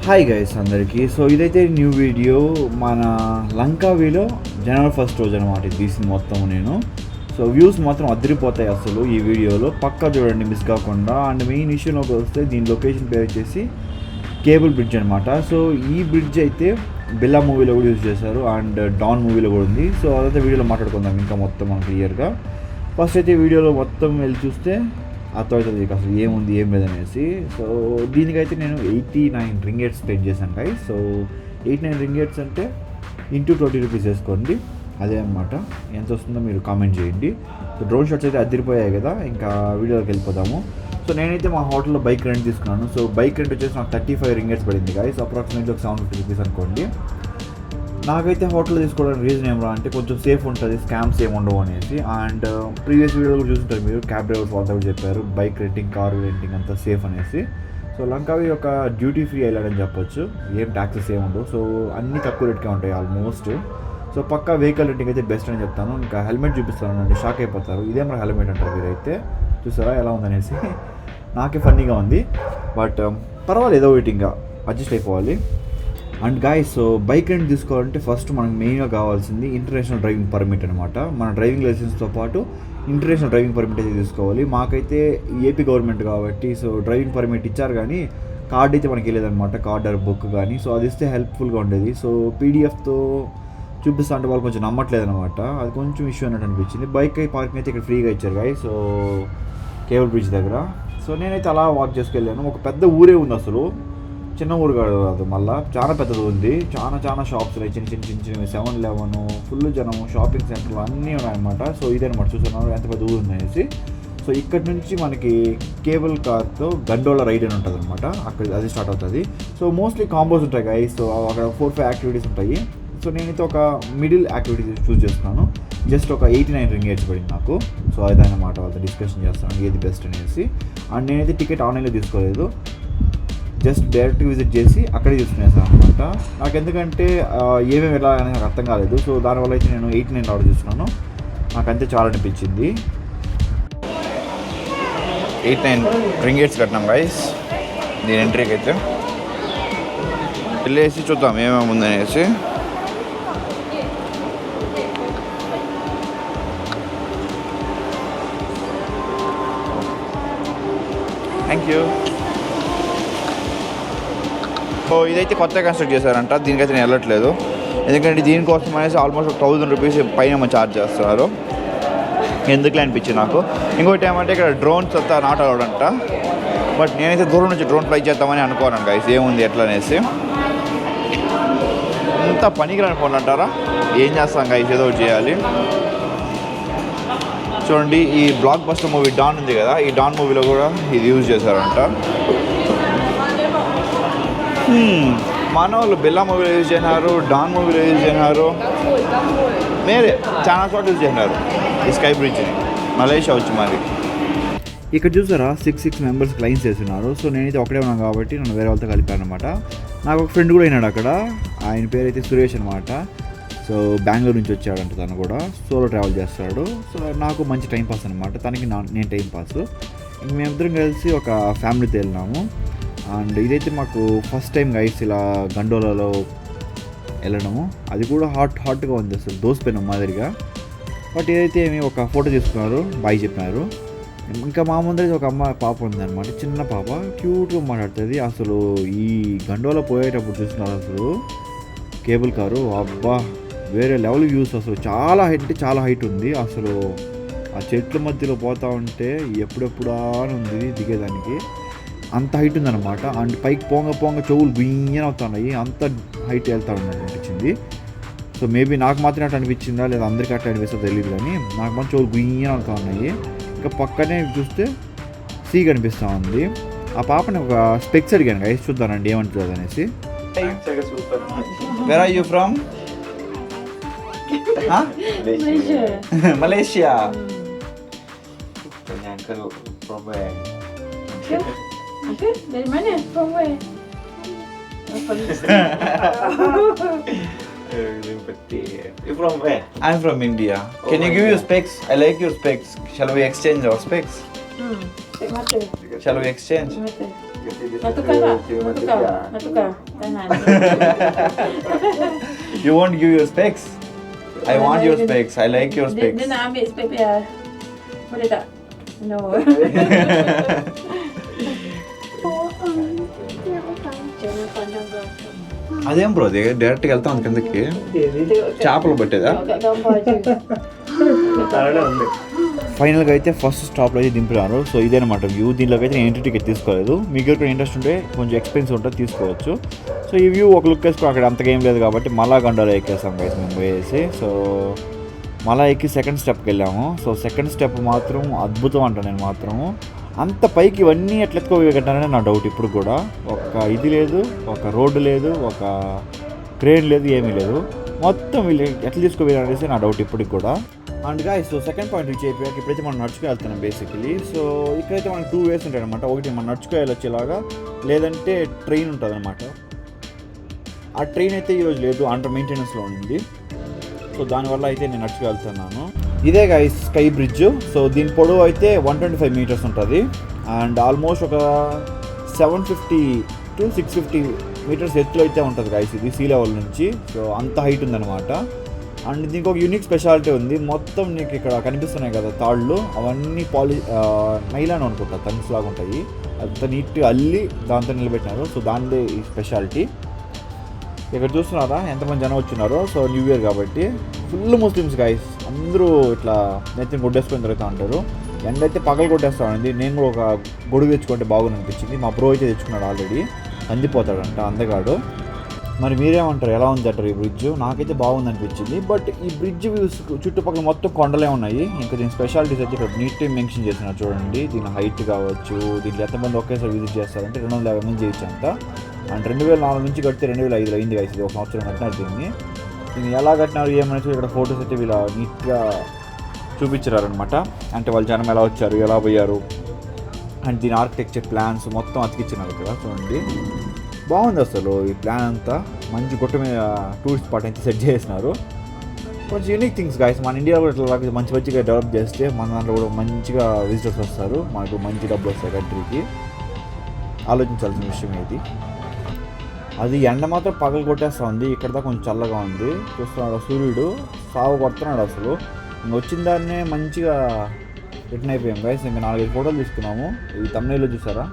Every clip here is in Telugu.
హాయ్ గైస్ అందరికీ. సో ఇదైతే న్యూ వీడియో మన లంకావీలో జనవరి 1 రోజు అనమాట ఇది తీసింది మొత్తం నేను. సో వ్యూస్ మాత్రం అదిరిపోతాయి అసలు ఈ వీడియోలో, పక్కా చూడండి మిస్ కాకుండా. అండ్ మెయిన్ విషయంలోకి వస్తే దీని లొకేషన్ పేరు వచ్చేసి కేబుల్ బ్రిడ్జ్ అనమాట. సో ఈ బ్రిడ్జ్ అయితే బిల్లా మూవీలో కూడా యూజ్ చేశారు అండ్ డాన్ మూవీలో కూడా ఉంది. సో అదంతా వీడియోలో మాట్లాడుకుందాం ఇంకా మొత్తం మనం క్లియర్గా. ఫస్ట్ అయితే వీడియోలో మొత్తం వెళ్ళి చూస్తే అర్థమవుతుంది అసలు ఏముంది ఏం లేదనేసి. సో దీనికైతే నేను 89 రింగేట్స్ స్పెండ్ చేశాను గైస్. సో 89 రింగేట్స్ అంటే ఇంటూ 20 రూపీస్ వేసుకోండి, అదే అనమాట. ఎంత వస్తుందో మీరు కామెంట్ చేయండి. సో డ్రోన్ షాట్స్ అయితే అదిరిపోయాయి కదా, ఇంకా వీడియోలోకి వెళ్ళిపోదాము. సో నేనైతే మా హోటల్లో బైక్ రెంట్ తీసుకున్నాను. సో బైక్ రెంట్ వచ్చేసి నాకు 35 రింగేట్స్ పడింది గైస్, అప్రాక్సిమేట్లీ ఒక 750 రూపీస్ అనుకోండి. నాకైతే హోటల్లో తీసుకోవడానికి రీజన్ ఏమరా అంటే కొంచెం సేఫ్ ఉంటుంది, స్కామ్స్ ఏమి ఉండవు అనేసి. అండ్ ప్రీవియస్ వీడియోలో కూడా చూస్తుంటారు మీరు, క్యాబ్ డ్రైవర్స్ వాళ్ళతో కూడా చెప్పారు బైక్ రెంటింగ్, కార్ రెంటింగ్ అంతా సేఫ్ అనేసి. సో లంకావి ఒక డ్యూటీ ఫ్రీ ఐలాండ్ అని చెప్పొచ్చు, ఏం ట్యాక్సెస్ ఏమి ఉండవు. సో అన్నీ తక్కువ రేట్కే ఉంటాయి ఆల్మోస్ట్. సో పక్కా వెహికల్ రెంటింగ్ అయితే బెస్ట్ అని చెప్తాను. ఇంకా హెల్మెట్ చూపిస్తాను అండి, షాక్ అయిపోతారు. ఇదేమరా హెల్మెట్ అంటారు మీరైతే, చూసారా ఎలా ఉందనేసి. నాకే ఫన్నీగా ఉంది, బట్ పర్వాలేదు, ఏదో ఒకటి ఇంకా అడ్జస్ట్ అయిపోవాలి. And guys, so bike rent తీసుకోవాలంటే ఫస్ట్ మనకు మెయిన్గా కావాల్సింది ఇంటర్నేషనల్ డ్రైవింగ్ పర్మిట్ అనమాట. మన డ్రైవింగ్ లైసెన్స్తో పాటు ఇంటర్నేషనల్ డ్రైవింగ్ పర్మిట్ అయితే తీసుకోవాలి. మాకైతే ఏపీ గవర్నమెంట్ కాబట్టి సో డ్రైవింగ్ పర్మిట్ ఇచ్చారు, కానీ కార్డ్ అయితే మనకి వెళ్ళేదన్నమాట, కార్డ్ ఆర్ బుక్ కానీ. సో అది ఇస్తే హెల్ప్ఫుల్గా ఉండేది. సో పీడిఎఫ్తో చూపిస్తా అంటే వాళ్ళు కొంచెం నమ్మట్లేదు అనమాట, అది కొంచెం ఇష్యూ అన్నట్టు అనిపించింది. బైక్ పార్కింగ్ అయితే ఇక్కడ ఫ్రీగా ఇచ్చారు గాయస్, సో కేబుల్ బ్రిడ్జ్ దగ్గర. సో నేనైతే అలా వాక్ చేసుకెళ్ళాను. ఒక పెద్ద ఊరే ఉంది అసలు, చిన్న ఊరు కాదు, మళ్ళీ చాలా పెద్దది ఉంది. చాలా షాప్స్ ఉన్నాయి, చిన్న 7-Eleven, ఫుల్ జనం, షాపింగ్ సెంటర్లు అన్నీ ఉన్నాయన్నమాట. సో ఇదనమాట, చూస్తున్నారు ఎంత పెద్ద ఊరు ఉందనేసి. సో ఇక్కడ నుంచి మనకి కేబుల్ కార్తో గండోలా రైడ్ అని ఉంటుంది అనమాట, అక్కడ అది స్టార్ట్ అవుతుంది. సో మోస్ట్లీ కాంబోస్ ఉంటాయి గైస్. సో అక్కడ 4-5 యాక్టివిటీస్ ఉంటాయి. సో నేనైతే ఒక మిడిల్ యాక్టివిటీ చూస్ చేస్తున్నాను. జస్ట్ ఒక 89 రింగేట్స్ పడింది నాకు. సో అదనమాట, వాళ్ళతో డిస్కషన్ చేస్తాను ఏది బెస్ట్ అనేసి. అండ్ నేనైతే టికెట్ ఆన్లైన్లో తీసుకోలేదు, జస్ట్ డైరెక్ట్ విజిట్ చేసి అక్కడే తీసుకునేసాను అనమాట. నాకు ఎందుకంటే ఏమేమి వెళ్ళాలని నాకు అర్థం కాలేదు. సో దానివల్ల అయితే నేను 89 ఆర్డర్ చేస్తున్నాను, నాకంతే చాలా అనిపించింది. 89 రింగేట్స్ కట్టినాం గైస్ దీని ఎంట్రీకి అయితే. వెళ్ళేసి చూద్దాం ఏమేమి ఉందనేసి. Thank you. సో ఇదైతే కొత్తగా కన్స్ట్రక్ట్ చేశారంట, దీనికైతే నేను వెళ్ళట్లేదు. ఎందుకంటే దీనికోసం అనేసి ఆల్మోస్ట్ 1000 రూపీస్ పైన ఛార్జ్ చేస్తున్నారు, ఎందుకులే అనిపించింది నాకు. ఇంకోటి ఏమంటే ఇక్కడ డ్రోన్స్ అంతా నాట్ అలౌడ్ అంట, బట్ నేనైతే దూరం నుంచి డ్రోన్ ఫ్లై చేద్దామని అనుకోను గైస్, ఏముంది ఎట్లా అనేసి. అంత పనికిరాని ఫోన్ అంటారా, ఏం చేస్తాం గైస్, ఏదో ఒకటి చేయాలి. చూడండి, ఈ బ్లాక్ బస్టర్ మూవీ డాన్ ఉంది కదా, ఈ డాన్ మూవీలో కూడా ఇది యూజ్ చేశారంట. మన వాళ్ళు బిల్లా మూవీలో యూజ్ చేసినారు, డాన్ మూవీలో యూజ్ చేసినారు, మీరే చాలా చోట్ల యూజ్ చేసినారు ఈ స్కై బ్రిడ్జ్ని, మలేషియా వచ్చి మరి. ఇక్కడ చూసారా 6 మెంబర్స్ క్లైన్స్ చేస్తున్నారు. సో నేనైతే ఒకటే ఉన్నాను కాబట్టి నన్ను వేరే వాళ్ళతో కలిపాను అనమాట. నాకు ఒక ఫ్రెండ్ కూడా అయినాడు అక్కడ, ఆయన పేరు అయితే సురేష్ అనమాట. సో బెంగళూరు నుంచి వచ్చాడంట, తను కూడా సోలో ట్రావెల్ చేస్తాడు. సో నాకు మంచి టైం పాస్ అనమాట, తనకి నేను టైం పాస్. ఇంక మేమిద్దరం కలిసి ఒక ఫ్యామిలీతో వెళ్ళినాము. అండ్ ఇదైతే మాకు ఫస్ట్ టైం గైస్ ఇలా గండోలాలో వెళ్ళడము, అది కూడా హాట్గా ఉంది అసలు, దోసిపోయినాం మాదిరిగా. బట్ ఏదైతే ఏమి ఒక ఫోటో తీసుకున్నారు, బాయ్ చెప్పినారు. ఇంకా మా ముందర ఒక పాప ఉందన్నమాట, చిన్న పాప, క్యూట్గా మాట్లాడుతుంది. అసలు ఈ గండోలా పోయేటప్పుడు చూస్తున్నారు అసలు కేబుల్ కారు, అబ్బా వేరే లెవెల్ వ్యూస్ అసలు, చాలా హైట్ ఉంది అసలు. ఆ చెట్ల మధ్యలో పోతూ ఉంటే ఎప్పుడెప్పుడా అని ఉంది దిగేదానికి, అంత హైట్ ఉందన్నమాట. అండ్ పైకి పోంగ చెవులు బియ్యన అవుతున్నాయి, అంత హైట్ వెళ్తా ఉన్నట్టు అనిపించింది. సో మేబీ నాకు మాత్రం అట్లా అనిపించిందా లేదా అందరికీ అట్లా అనిపిస్తుందో తెలియదు, కానీ నాకు మాత్రం చెవులు బియ్యన అవుతా ఉన్నాయి. ఇంకా పక్కనే చూస్తే సీ కనిపిస్తూ ఉంది. ఆ పాపని ఒక స్పెక్స్ అడిగాను గైస్, చూద్దానండి ఏమంటుంది అనేసి. Where are you from? Huh? Malaysia. Uncle from where? Uncle? Dari mana? From where? You from where? I'm from India. Can you give your specs? I like your specs. Shall we exchange our specs? Spek mata. Shall we exchange? Mata. Natukar. Tangan. You won't give your specs? I want your specs. I like your specs. Dia nak ambil spek dia. Boleh tak? No. Jangan pandang belakang. అదేం బ్రో అది డైరెక్ట్గా వెళ్తాం కిందకి చేపలు పట్టేదా Kat gambar je. తరడే ఉంది. ఫైనల్గా అయితే ఫస్ట్ స్టాప్లో అయితే దింపినారు. So ఇదేనమాట view. దీనిలోకి అయితే నేను ఎంట్రీ టికెట్ తీసుకోలేదు. మీకు ఇక్కడ ఇంట్రెస్ట్ ఉంటే కొంచెం ఎక్స్పెన్సివ్ ఉంటుంది, తీసుకోవచ్చు. సో ఈ వ్యూ ఒక లుక్ వేసుకో, అక్కడ అంతగా ఏం లేదు కాబట్టి మళ్ళా గంటలో ఎక్కేసాం గైస్ మేము పోయేసి. సో మళ్ళా ఎక్కి సెకండ్ స్టెప్కి వెళ్ళాము. సో సెకండ్ స్టెప్ మాత్రం అద్భుతం అంట. నేను మాత్రము అంత పైకి ఇవన్నీ ఎట్లా ఎత్తుకోగలుగుతానని నా డౌట్ ఇప్పుడు కూడా. ఒక ఇది లేదు, ఒక రోడ్డు లేదు, ఒక క్రేన్ లేదు, ఏమీ లేదు. మొత్తం వీళ్ళు ఎట్లా తీసుకోవాలనేసి నా డౌట్ ఇప్పటికి కూడా. And guys so second point reach అయిపోయాక ఇప్పుడైతే మనం నడుచుకు వెళ్తున్నాం బేసికలీ. సో ఇక్కడైతే మనకు 2 వేస్ ఉంటాయి అనమాట. ఒకటి మనం నడుచుకు వెళ్ళొచ్చేలాగా, లేదంటే ట్రైన్ ఉంటుంది అనమాట. ఆ ట్రైన్ అయితే ఈరోజు లేదు, అండర్ మెయింటెనెన్స్లో ఉంది. సో దానివల్ల అయితే నేను నడుచుకు వెళ్తున్నాను. ఇదే గైస్ స్కై బ్రిడ్జ్. సో దీని పొడవు అయితే 125 మీటర్స్ ఉంటుంది. అండ్ ఆల్మోస్ట్ ఒక 750 to 650 మీటర్స్ ఎత్తులో అయితే ఉంటుంది గైస్ ఇది సీ లెవెల్ నుంచి. సో అంత హైట్ ఉందన్నమాట. అండ్ దీనికి ఒక యూనిక్ స్పెషాలిటీ ఉంది. మొత్తం నీకు ఇక్కడ కనిపిస్తున్నాయి కదా తాళ్ళు, అవన్నీ నైలాన్ అనుకుంటా, థంగ్స్ లాగా ఉంటాయి. అంత నీట్గా అల్లి దాంతో నిలబెట్టినారు. సో దానిదే ఈ స్పెషాలిటీ. ఇక్కడ చూస్తున్నారా ఎంతమంది జనం వచ్చినారో. సో న్యూ ఇయర్ కాబట్టి ఫుల్ ముస్లిమ్స్ గైస్. అందరూ ఇట్లా నెత్తిని కొట్టేసుకొని తిరుగుతూ ఉంటారు. ఎండ అయితే పగలు కొట్టేస్తామండి. నేను కూడా ఒక గొడుగు తెచ్చుకుంటే బాగుంది అనిపించింది. మా బ్రో అయితే తెచ్చుకున్నాడు ఆల్రెడీ. అందిపోతాడంట అందగాడు. మరి మీరేమంటారు, ఎలా ఉంది అంటారు ఈ బ్రిడ్జ్? నాకైతే బాగుంది అనిపించింది. బట్ ఈ బ్రిడ్జ్ వ్యూస్ చుట్టుపక్కల మొత్తం కొండలే ఉన్నాయి. ఇంకా దీని స్పెషాలిటీస్ అయితే ఇక్కడ నీట్గా మెన్షన్ చేసినారు చూడండి. దీని హైట్ కావచ్చు, దీంట్లో ఎంతమంది ఒకేసారి విజిట్ చేస్తారంటే 250 మంది చేయొచ్చు అంత. అండ్ 2004 నుంచి కడితే 2005 అయింది గైస్. ఇది 1 సంవత్సరం కట్టినారు దీన్ని. దీన్ని ఎలా కట్టినారు ఏమనేసి ఇక్కడ ఫొటోస్ అయితే వీళ్ళ నీట్గా చూపించారనమాట. అంటే వాళ్ళ జనం ఎలా వచ్చారు, ఎలా పోయారు, అండ్ దీని ఆర్కిటెక్చర్ ప్లాన్స్ మొత్తం అతికిచ్చినారు ఇక్కడ చూడండి. బాగుంది అసలు ఈ ప్లాన్ అంతా. మంచి గుట్ట మీద టూరిస్ట్ స్పాట్ అయితే సెట్ చేసినారు. కొంచెం యూనిక్ థింగ్స్ గాయస్. మన ఇండియా కూడా ఇట్లా మంచిగా డెవలప్ చేస్తే మన దాంట్లో కూడా మంచిగా విజిటర్స్ వస్తారు, మనకు మంచి డబ్బులు వస్తాయి కంట్రీకి. ఆలోచించాల్సిన విషయం ఇది. అది ఎండ మాత్రం పగలు కొట్టేస్తూ ఉంది. ఇక్కడ దాకా కొంచెం చల్లగా ఉంది. చూస్తున్నాడు సూర్యుడు సాగు కొడుతున్నాడు అసలు. ఇంక వచ్చిన దాన్నే మంచిగా రిటర్న్ అయిపోయాం గైస్. ఇంకా 4-5 ఫోటోలు తీసుకున్నాము. ఈ తమిళలో చూసారా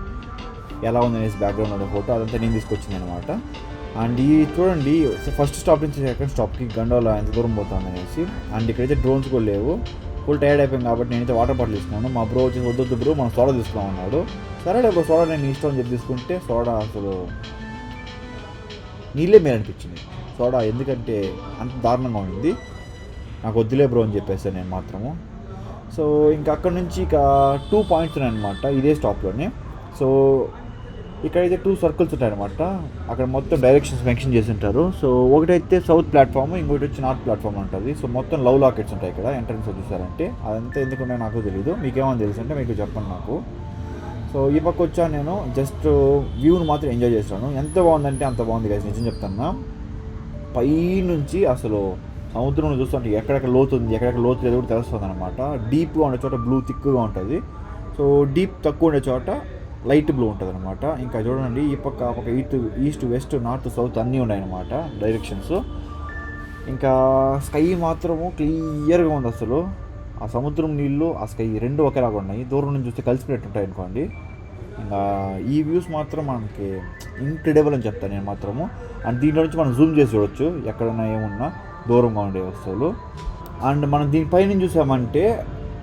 ఎలా ఉందనేసి బ్యాక్గ్రౌండ్ ఉండే ఫోటో, అదంతా నేను తీసుకొచ్చింది అనమాట. అండ్ ఈ చూడండి ఫస్ట్ స్టాప్ నుంచి సెకండ్ స్టాప్కి గండోలా ఎంత దూరం పోతుంది అనేసి. అండ్ ఇక్కడైతే డ్రోన్స్ కూడా లేవు. ఫుల్ టైర్డ్ అయిపోయింది కాబట్టి నేనైతే వాటర్ బాటిల్ తీసుకున్నాను. మా బ్రో వచ్చి వద్దు బ్రో మనం సోడా తీసుకున్నాం అన్నాడు. సరేలే బ్రో సోడా నేను ఇష్టం అని చెప్పి తీసుకుంటే సోడా అసలు నీళ్ళే మీరు అనిపించింది సోడా. ఎందుకంటే అంత దారుణంగా ఉంది. నాకు వద్దులే బ్రో అని చెప్పేసాను నేను మాత్రము. సో ఇంకా అక్కడ నుంచి ఇక 2 పాయింట్స్ ఉన్నాయన్నమాట ఇదే స్టాప్లోనే. సో ఇక్కడైతే 2 సర్కిల్స్ ఉంటాయన్నమాట. అక్కడ మొత్తం డైరెక్షన్స్ మెన్షన్ చేసి ఉంటారు. సో ఒకటైతే సౌత్ ప్లాట్ఫామ్, ఇంకోటి వచ్చి నార్త్ ప్లాట్ఫామ్ ఉంటుంది. సో మొత్తం లవ్ లాకెట్స్ ఉంటాయి ఇక్కడ ఎంట్రన్స్ చూసారంటే. అదంతా ఎందుకుంటే నాకు తెలియదు, మీకేమని తెలుసు అంటే మీకు చెప్పండి నాకు. సో ఈ పక్క వచ్చాను నేను, జస్ట్ వ్యూని మాత్రం ఎంజాయ్ చేస్తాను. ఎంత బాగుందంటే అంత బాగుంది గైస్, నిజం చెప్తాను. పై నుంచి అసలు సముద్రం చూస్తుంటే ఎక్కడెక్కడ లోతు ఉంది, ఎక్కడెక్కడ లోతు లేదు కూడా తెలుస్తుంది అనమాట. డీప్గా ఉండే చోట బ్లూ థిక్గా ఉంటుంది. సో డీప్ తక్కువ ఉండే చోట లైట్ బ్లూ ఉంటుంది అనమాట. ఇంకా చూడండి ఈ పక్క ఈస్ట్ వెస్ట్ నార్త్ సౌత్ అన్నీ ఉన్నాయన్నమాట డైరెక్షన్స్. ఇంకా స్కై మాత్రము క్లియర్గా ఉంది అసలు. ఆ సముద్రం నీళ్ళు ఆ స్కై రెండు ఒకేలాగా ఉన్నాయి. దూరం నుంచి చూస్తే కలిసిపోయినట్టు ఉంటాయి అనుకోండి. ఇంకా ఈ వ్యూస్ మాత్రం మనకి ఇంక్రెడిబుల్ అని చెప్తాను నేను మాత్రము. అండ్ దీంట్లో నుంచి మనం జూమ్ చేసి చూడొచ్చు ఎక్కడైనా ఏమున్నా దూరంగా ఉండే వస్తువులు. అండ్ మనం దీనిపైన చూసామంటే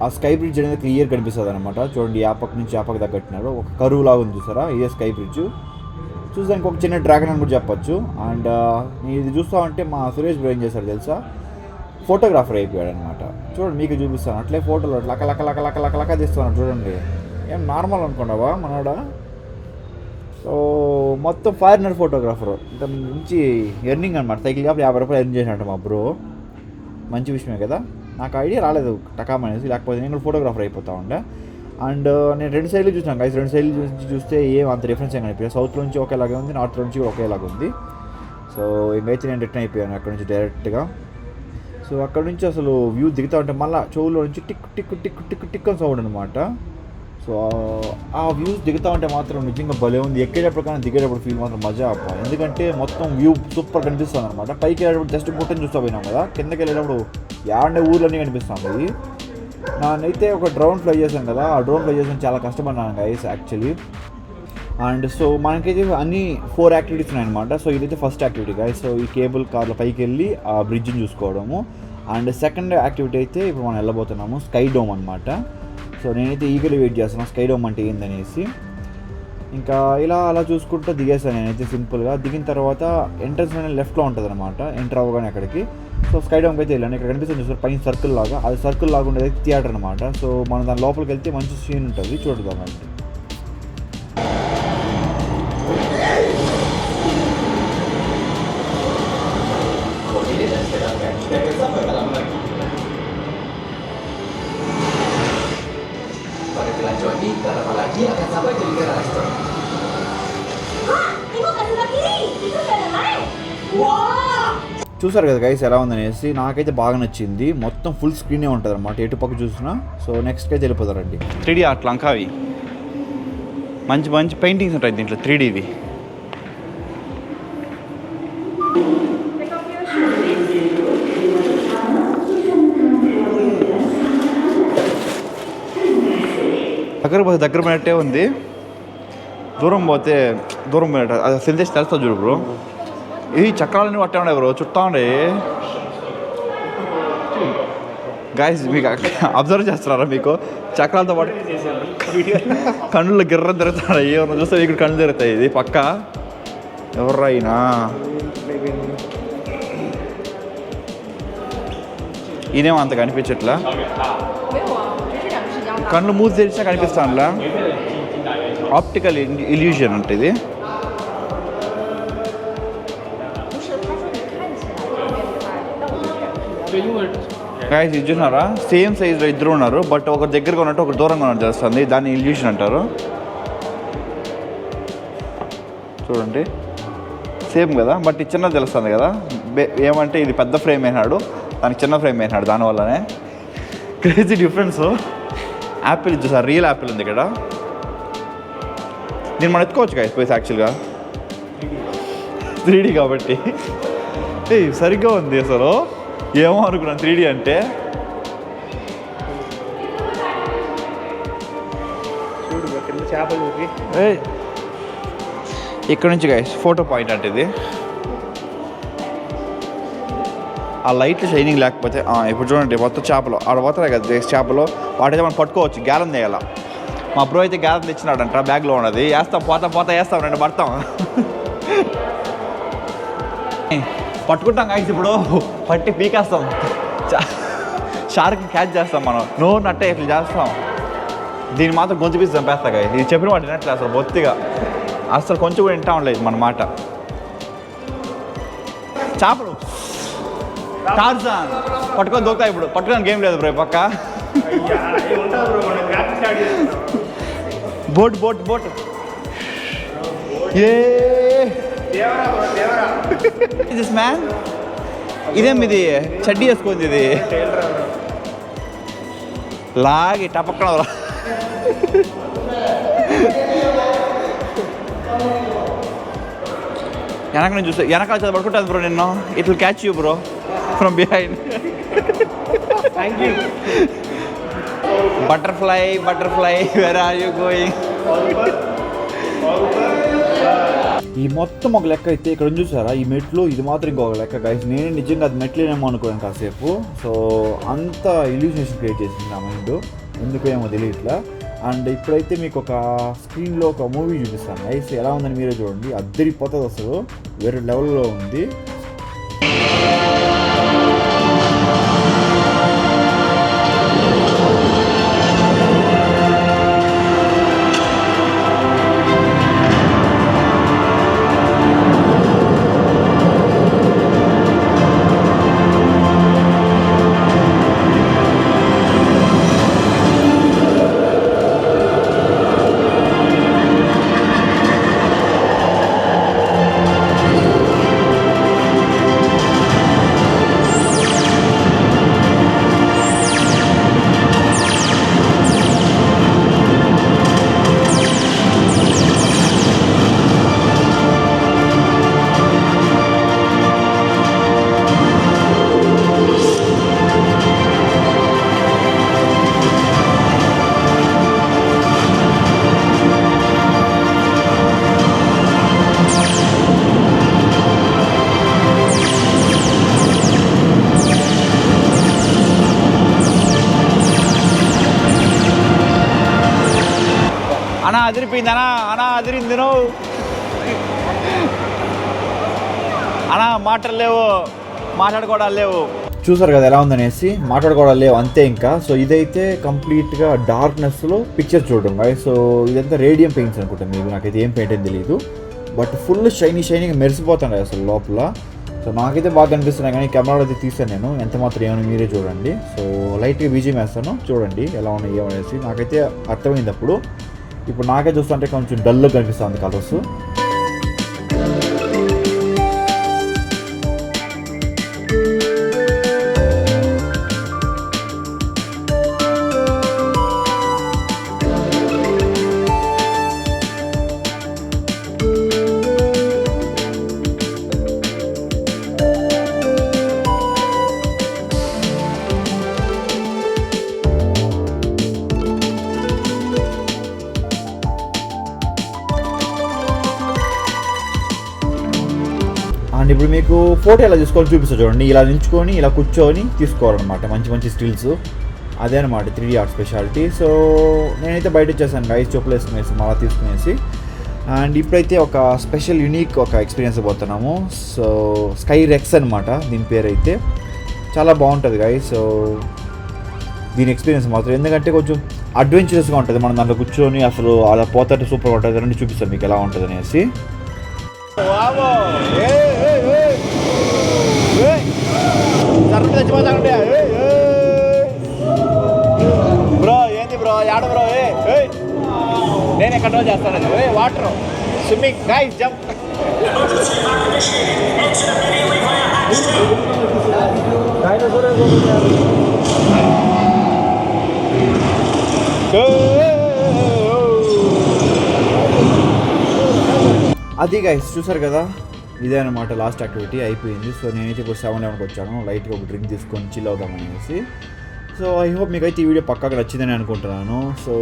ఆ స్కై బ్రిడ్జ్ అనేది క్లియర్ కనిపిస్తుంది అనమాట. చూడండి ఆ పక్క నుంచి ఆ పక్క దగ్గర కట్టినారు. ఒక కరువు లాగా ఉంది చూసారా, ఇదే స్కై బ్రిడ్జ్. చూసానికి ఒక చిన్న డ్రాగన్ అని కూడా చెప్పచ్చు. అండ్ నేను ఇది చూస్తామంటే మా సురేష్ బ్రో ఏం చేశారు తెలుసా, ఫోటోగ్రాఫర్ అయిపోయాడు అనమాట. చూడండి మీకు చూపిస్తాను అట్లే ఫోటోలు లక లక లక లక లక లక తీస్తున్నాడు చూడండి. ఏం నార్మల్ అనుకున్నావా మనోడా? సో మొత్తం ఫారినర్ ఫోటోగ్రాఫర్, ఇంత మంచి ఎర్నింగ్ అనమాట. సైకిల్ కాబట్టి 50 రూపాయలు ఎర్న్ చేసినట్టు మా బ్రో. మంచి విషయమే కదా. నాకు ఐడియా రాలేదు టకామ్ అనేసి, లేకపోతే నేను కూడా ఫోటోగ్రాఫర్ అయిపోతా ఉండే. అండ్ నేను 2 సైడ్లు చూసాను గైస్. 2 సైడ్లు చూస్తే ఏం అంత డిఫరెన్స్ ఏం కనిపించలేదు. సౌత్ నుంచి ఒకేలాగా ఉంది, నార్త్ నుంచి కూడా ఒకేలాగా ఉంది. సో ఇంకైతే నేను రిటర్న్ అయిపోయాను అక్కడ నుంచి డైరెక్ట్గా. సో అక్కడ నుంచి అసలు వ్యూ దిగుతా ఉంటే మళ్ళీ చెవులో నుంచి tick tick tick tick tick అని సౌండ్ అనమాట. సో ఆ వ్యూస్ దిగుతా ఉంటే మాత్రం నిజంగా భలే ఉంది. ఎక్కేటప్పుడు కానీ దిగేటప్పుడు ఫీల్ మాత్రం మజా అప్ప. ఎందుకంటే మొత్తం వ్యూ సూపర్ కనిపిస్తుంది అనమాట. పైకి వెళ్ళేటప్పుడు జస్ట్ గుట్టని చూస్తూ పోయినాం కదా, కిందకి వెళ్ళేటప్పుడు యాడే ఊర్లన్నీ కనిపిస్తుంది. నానైతే ఒక డ్రోన్ ఫ్లై చేశాను కదా, ఆ డ్రోన్ ఫ్లై చేసాను చాలా కష్టపడినాను గైస్ యాక్చువల్లీ. అండ్ సో మనకైతే అన్ని 4 యాక్టివిటీస్ ఉన్నాయన్నమాట. సో ఇదైతే ఫస్ట్ యాక్టివిటీ గైస్. సో ఈ కేబుల్ కార్లో పైకి వెళ్ళి ఆ బ్రిడ్జ్ని చూసుకోవడము. అండ్ సెకండ్ యాక్టివిటీ అయితే ఇప్పుడు మనం వెళ్ళబోతున్నాము స్కై డోమ్ అనమాట. సో నేనైతే ఈగలు వెయిట్ చేస్తున్నాను స్కై డోమ్ అంటే ఏందనేసి. ఇంకా ఇలా అలా చూసుకుంటూ దిగేసాను నేనైతే సింపుల్గా. దిగిన తర్వాత ఎంట్రన్స్ అనేది లెఫ్ట్లో ఉంటుంది అనమాట, ఎంటర్ అవ్వగానే అక్కడికి. సో స్కై డోమ్కి అయితే వెళ్ళాను. ఇక్కడ కనిపిస్తుంది చూస్తారు పైన సర్కిల్ లాగా, అది సర్కిల్ లాగా ఉండేది థియేటర్ అనమాట. సో మనం దాని లోపలికి వెళ్తే మంచి సీన్ ఉంటుంది, చూడదాం అంటే. చూసారు కదా గైస్ ఎలా ఉందనేసి. నాకైతే బాగా నచ్చింది. మొత్తం ఫుల్ స్క్రీనే ఉంటుంది అనమాట, ఎటు పక్క చూసినా. సో నెక్స్ట్కి అయితే వెళ్ళిపోతారండి. 3D ఆర్ట్ లంకావి మంచి మంచి పెయింటింగ్స్ ఉంటాయి దీంట్లో 3Dవి. దగ్గర పోయినట్టే ఉంది, దూరం పోతే దూరం పోయినట్టు. అది సెల్చేసి తెలుస్తుంది చూడు బ్రో. ఇది చక్రాలన్నీ పట్టే ఉండే బ్రో, చుట్టా ఉండే. గాయస్ మీకు అబ్జర్వ్ చేస్తున్నారా? మీకు చక్రాలతో పాటు కళ్ళు గిర్ర తిరుగుతాయి. ఏమన్నా చూస్తే ఇక్కడ కళ్ళు తిరుగుతాయి. ఇది పక్క ఎవర్రైనా ఇదేమో అంత కనిపించట్లా. కళ్ళు మూసి తెరిచినా కనిపిస్తానులా. ఆప్టికల్ ఇల్యూషన్ అంటే ఇది. గాయస్ ఇది చూసినారా? సేమ్ సైజ్లో ఇద్దరు ఉన్నారు, బట్ ఒకరు దగ్గరగా ఉన్నట్టు ఒకరు దూరంగా ఉన్నట్టు తెలుస్తుంది. దాన్ని ఇల్యూషన్ అంటారు. చూడండి సేమ్ కదా, బట్ ఇది చిన్నది తెలుస్తుంది కదా. ఏమంటే ఇది పెద్ద ఫ్రేమ్ అయినాడు, దానికి చిన్న ఫ్రేమ్ అయినాడు. దానివల్లనే క్రేజీ డిఫరెన్స్. యాపిల్ చూసారు, రియల్ యాపిల్ ఉంది ఇక్కడ. దీన్ని మనం ఎత్తుకోవచ్చు గాయస్ పోయి యాక్చువల్గా 3D కాబట్టి. సరిగ్గా ఉంది అసలు. ఏమో అనుకున్నాను 3D అంటే. ఇక్కడ నుంచి గాయస్ ఫోటో పాయింట్ అంటే ఇది. ఆ లైట్ షైనింగ్ లేకపోతే ఇప్పుడు చూడండి మొత్తం చేపలు ఆడ పోతున్నాయి కదా చేపలు, వాటైతే మనం పట్టుకోవచ్చు. గ్యాలం తీయాల. మా బ్రో అయితే గ్యాలం తెచ్చినాడంట, బ్యాగ్లో ఉన్నది. వేస్తాం పోతా వేస్తాం, 2 పడతాం. పట్టుకుంటాం గాయస్. ఇప్పుడు పట్టి పీకేస్తాం, షార్క్ క్యాచ్ చేస్తాం మనం. నోరు నట్టే ఇట్లా చేస్తాం. దీన్ని మాత్రం గొంతు పీసి చంపేస్తా గాయస్. ఇది చెప్పిన వాటి వినట్లే అసలు బొత్తిగా. అసలు కొంచెం కూడా వింటా ఉండలేదు మన మాట. చేపలు టార్జాన్ పట్టుకొని దొరుకుతాయి. ఇప్పుడు పట్టుకోడానికి గేమ్ లేదు బ్రో పక్క. Boat boat boat this man. ఇదేం ఇది చడ్డీ వేసుకుంది, ఇది లాగి టపక్కన వెనక నుంచి చూస్తే వెనకాల చదువు పడుకుంటుంది బ్రో. నిన్ను it will catch you bro from behind. Thank you. Butterfly butterfly where are you going? ఈ మొత్తం ఒక లెక్క అయితే ఇక్కడ చూసారా ఈ మెట్లు, ఇది మాత్రం ఇంకొక లెక్క గైస్. నేను నిజంగా అది మెట్లేనేమో అనుకోను కాసేపు. సో అంత ఇల్యూషనేషన్ క్రియేట్ చేసింది నా మైండ్, ఎందుకు ఏమో తెలియట్లా. అండ్ ఇప్పుడైతే మీకు ఒక స్క్రీన్లో ఒక మూవీ చూపిస్తాను గైస్. ఎలా ఉందని మీరే చూడండి, అద్దరిపోతుంది అసలు, వేరే లెవెల్లో ఉంది. అదిరిపోయింది అనా అదిరింది నువ్వు అనా మాటలు లేవు మాట్లాడుకోవడాలు లేవు. చూసారు కదా ఎలా ఉందనేసి, మాట్లాడుకోవడం లేవు అంతే ఇంకా. సో ఇదైతే కంప్లీట్గా డార్క్నెస్లో పిక్చర్ చూడడం గాయ్. సో ఇదంతా రేడియం పెయింట్స్ అనుకుంటా, మీకు నాకైతే ఏం పెయింట్ అని తెలియదు. బట్ ఫుల్ షైనింగ్ మెరిసిపోతాను అసలు లోపల. సో నాకైతే బాగా కనిపిస్తున్నాయి, కానీ కెమెరాలో అయితే తీసాను నేను. ఎంత మాత్రం ఏమైనా మీరే చూడండి. సో లైట్గా బీజియం వేస్తాను, చూడండి ఎలా ఉన్నాయి ఏమనేసి. నాకైతే అర్థమైంది అప్పుడు. ఇప్పుడు నాకే చూస్తుంటే కొంచెం డల్గా కనిపిస్తుంది కలర్స్. అండ్ ఇప్పుడు మీకు ఫోటో ఎలా తీసుకోవాలో చూపిస్తా చూడండి. ఇలా నిల్చుకొని ఇలా కూర్చొని తీసుకోవాలన్నమాట, మంచి స్టిల్స్. అదే అనమాట 3D ఆర్ట్ స్పెషాలిటీ. సో నేనైతే బయట వచ్చేసాను గైస్, చెప్పులు వేసుకునేసి మళ్ళీ తీసుకునేసి. అండ్ ఇప్పుడైతే ఒక స్పెషల్ యూనిక్ ఒక ఎక్స్పీరియన్స్ పోతున్నాము. సో స్కై రెక్స్ అనమాట దీని పేరు అయితే. చాలా బాగుంటుంది గైస్. సో దీని ఎక్స్పీరియన్స్ మాత్రం ఎందుకంటే కొంచెం అడ్వెంచరస్గా ఉంటుంది. మనం దాంట్లో కూర్చొని అసలు అలా పోతే సూపర్గా ఉంటుంది. రండి చూపిస్తాను మీకు ఎలా ఉంటుంది అనేసి. బ్రో ఏంది బ్రో ఆడ బ్రో నేను కంట్రోల్ చేస్తాను. Water swimming guys jump. అది గైస్ చూసారు కదా, ఇదే అనమాట లాస్ట్ యాక్టివిటీ అయిపోయింది. సో నేనైతే ఇప్పుడు 7-11కి వచ్చాను, లైట్గా ఒక డ్రింక్ తీసుకొని చిల్ అవుదామనేసి. సో ఐ హోప్ మీకైతే ఈ వీడియో పక్కాగా నచ్చిందని అనుకుంటున్నాను. సో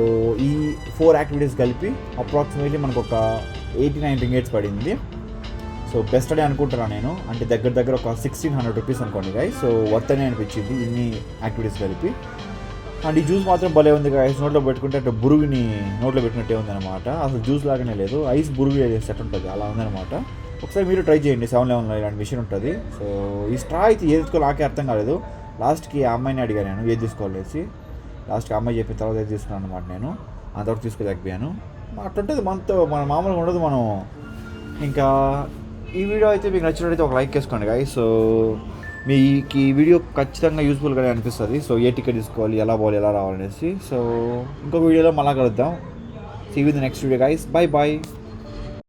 ఈ 4 యాక్టివిటీస్ కలిపి అప్రాక్సిమేట్లీ మనకు ఒక 89 ringgits పడింది. సో బెస్ట్ అనే అనుకుంటున్నాను నేను. అంటే దగ్గర ఒక 1600 రూపీస్ అనుకోండి గైస్. సో వర్త్ అనే అనిపించింది ఇన్ని యాక్టివిటీస్ కలిపి. అండ్ ఈ జ్యూస్ మాత్రం భలే ఉంది గైస్. నోట్లో పెట్టుకుంటే అంటే బురుగుని నోట్లో పెట్టినట్టే ఉందన్నమాట. అసలు జ్యూస్ లాగానే లేదు, ఐస్ బురుగు సెట్ ఉంటుంది అలా ఉందన్నమాట. ఒకసారి మీరు ట్రై చేయండి. 7-11లో ఇలాంటి మిషన్ ఉంటుంది. సో ఈ స్ట్రా అయితే ఏది తీసుకోవాలి నాకే అర్థం కాలేదు. లాస్ట్కి ఆ అమ్మాయిని అడిగాను నేను ఏది తీసుకోవాలేసి. లాస్ట్కి అమ్మాయి చెప్పిన తర్వాత ఏది తీసుకున్నాను అనమాట. నేను అంతవరకు తీసుకోలేకపోయాను. అట్లుంటుంది మనతో, మన మామూలుగా ఉండదు మనం. ఇంకా ఈ వీడియో అయితే మీకు నచ్చినట్టయితే ఒక లైక్ వేసుకోండి గైస్. సో మీకు ఈ వీడియో ఖచ్చితంగా యూస్ఫుల్గానే అనిపిస్తుంది. సో ఏ టికెట్ తీసుకోవాలి, ఎలా పోవాలి, ఎలా రావాలనేసి. సో ఇంకొక వీడియోలో మళ్ళా కలుద్దాం. See you in the next video guys. By.